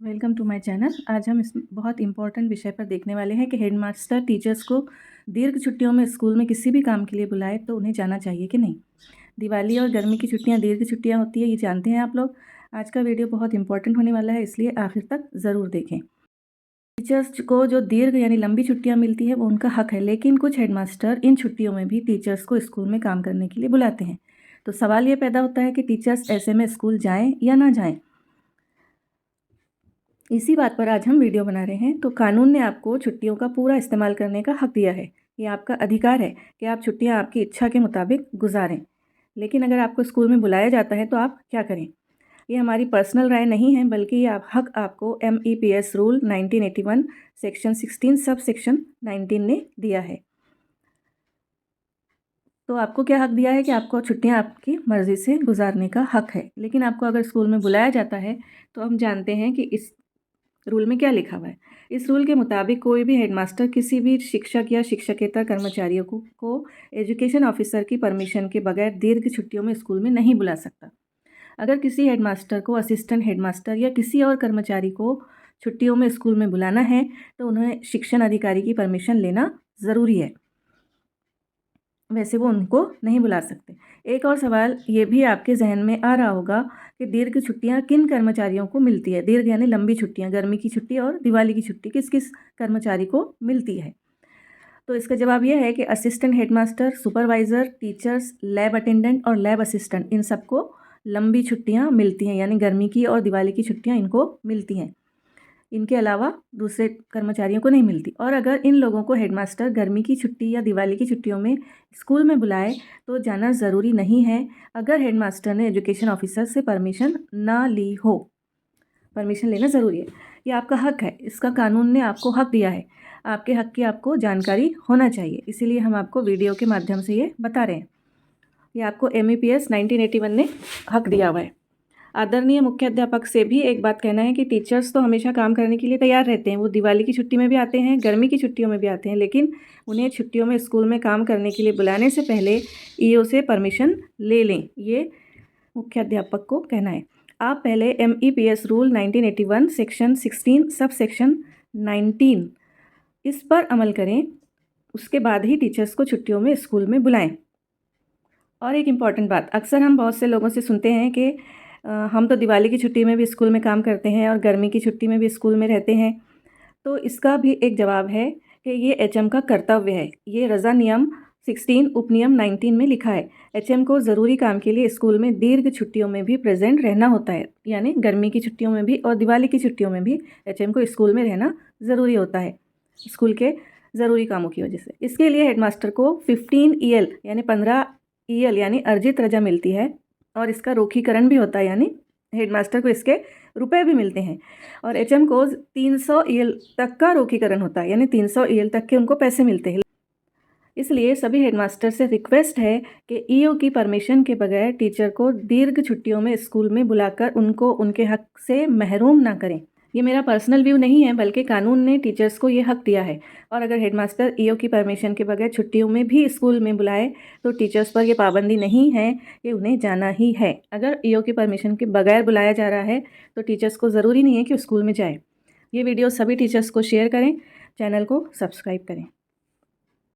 Welcome to my channel. आज हम इस बहुत इम्पोर्टेंट विषय पर देखने वाले हैं कि हेडमास्टर टीचर्स को दीर्घ छुट्टियों में स्कूल में किसी भी काम के लिए बुलाए तो उन्हें जाना चाहिए कि नहीं। दिवाली और गर्मी की छुट्टियां दीर्घ छुट्टियां होती है, ये जानते हैं आप लोग। आज का वीडियो बहुत इंपॉर्टेंट होने वाला है, इसलिए आखिर तक ज़रूर देखें। टीचर्स को जो दीर्घ यानी लंबी छुट्टियाँ मिलती है वो उनका हक है, लेकिन कुछ हेडमास्टर इन छुट्टियों में भी टीचर्स को स्कूल में काम करने के लिए बुलाते हैं। तो सवाल ये पैदा होता है कि टीचर्स ऐसे में स्कूल जाएँ या ना जाएँ। इसी बात पर आज हम वीडियो बना रहे हैं। तो कानून ने आपको छुट्टियों का पूरा इस्तेमाल करने का हक दिया है। ये आपका अधिकार है कि आप छुट्टियां आपकी इच्छा के मुताबिक गुजारें। लेकिन अगर आपको स्कूल में बुलाया जाता है तो आप क्या करें? ये हमारी पर्सनल राय नहीं है, बल्कि ये हक आपको MEPS rule 1981 section 16 sub section 19 ने दिया है। तो आपको क्या हक दिया है कि आपको छुट्टियां आपकी मर्ज़ी से गुजारने का हक है। लेकिन आपको अगर स्कूल में बुलाया जाता है तो हम जानते हैं कि इस रूल में क्या लिखा हुआ है। इस रूल के मुताबिक कोई भी हेडमास्टर किसी भी शिक्षक या शिक्षकेतर कर्मचारियों को एजुकेशन ऑफिसर की परमिशन के बगैर दीर्घ छुट्टियों में स्कूल में नहीं बुला सकता। अगर किसी हेडमास्टर को असिस्टेंट हेडमास्टर या किसी और कर्मचारी को छुट्टियों में स्कूल में बुलाना है तो उन्हें शिक्षण अधिकारी की परमिशन लेना ज़रूरी है, वैसे वो उनको नहीं बुला सकते। एक और सवाल ये भी आपके जहन में आ रहा होगा कि दीर्घ छुट्टियां किन कर्मचारियों को मिलती है। दीर्घ यानी लंबी छुट्टियां, गर्मी की छुट्टी और दिवाली की छुट्टी किस किस कर्मचारी को मिलती है। तो इसका जवाब यह है कि assistant headmaster, supervisor, teachers, lab attendant और लैब असिस्टेंट, इन सबको लंबी छुट्टियाँ मिलती हैं, यानी गर्मी की और दिवाली की छुट्टियाँ इनको मिलती हैं। इनके अलावा दूसरे कर्मचारियों को नहीं मिलती। और अगर इन लोगों को हेडमास्टर गर्मी की छुट्टी या दिवाली की छुट्टियों में स्कूल में बुलाए तो जाना ज़रूरी नहीं है, अगर हेडमास्टर ने एजुकेशन ऑफिसर से परमिशन ना ली हो। परमिशन लेना ज़रूरी है, ये आपका हक है। इसका कानून ने आपको हक दिया है। आपके हक की आपको जानकारी होना चाहिए, इसीलिए हम आपको वीडियो के माध्यम से ये बता रहे हैं। ये आपको MEPS 1981 ने हक दिया हुआ है। आदरणीय मुख्याध्यापक से भी एक बात कहना है कि टीचर्स तो हमेशा काम करने के लिए तैयार रहते हैं। वो दिवाली की छुट्टी में भी आते हैं, गर्मी की छुट्टियों में भी आते हैं, लेकिन उन्हें छुट्टियों में स्कूल में काम करने के लिए बुलाने से पहले EO से परमिशन ले लें, ये मुख्याध्यापक को कहना है। आप पहले MEPS rule 1981 section 16 sub section 19 इस पर अमल करें, उसके बाद ही टीचर्स को छुट्टियों में स्कूल में बुलाएं। और एक इम्पॉर्टेंट बात, अक्सर हम बहुत से लोगों से सुनते हैं कि हम तो दिवाली की छुट्टी में भी स्कूल में काम करते हैं और गर्मी की छुट्टी में भी स्कूल में रहते हैं। तो इसका भी एक जवाब है कि ये HM का कर्तव्य है। ये रज़ा नियम 16 उपनियम 19 में लिखा है। HM को ज़रूरी काम के लिए स्कूल में दीर्घ छुट्टियों में भी प्रेजेंट रहना होता है, यानी गर्मी की छुट्टियों में भी और दिवाली की छुट्टियों में भी HM को स्कूल में रहना ज़रूरी होता है, स्कूल के ज़रूरी कामों की वजह से। इसके लिए हेडमास्टर को 15 EL यानी 15 EL यानी अर्जित रजा मिलती है, और इसका रोखीकरण भी होता है, यानी हेडमास्टर को इसके रुपए भी मिलते हैं। और HM को 300 EL तक का रोखीकरण होता है, यानी 300 EL तक के उनको पैसे मिलते हैं। इसलिए सभी हेडमास्टर से रिक्वेस्ट है कि EO की परमिशन के बगैर टीचर को दीर्घ छुट्टियों में स्कूल में बुलाकर उनको उनके हक से महरूम ना करें। ये मेरा पर्सनल व्यू नहीं है, बल्कि कानून ने टीचर्स को ये हक दिया है। और अगर हेडमास्टर EO की परमिशन के बगैर छुट्टियों में भी स्कूल में बुलाए तो टीचर्स पर ये पाबंदी नहीं है कि उन्हें जाना ही है। अगर EO की परमिशन के बगैर बुलाया जा रहा है तो टीचर्स को ज़रूरी नहीं है कि स्कूल में जाए। ये वीडियो सभी टीचर्स को शेयर करें, चैनल को सब्सक्राइब करें।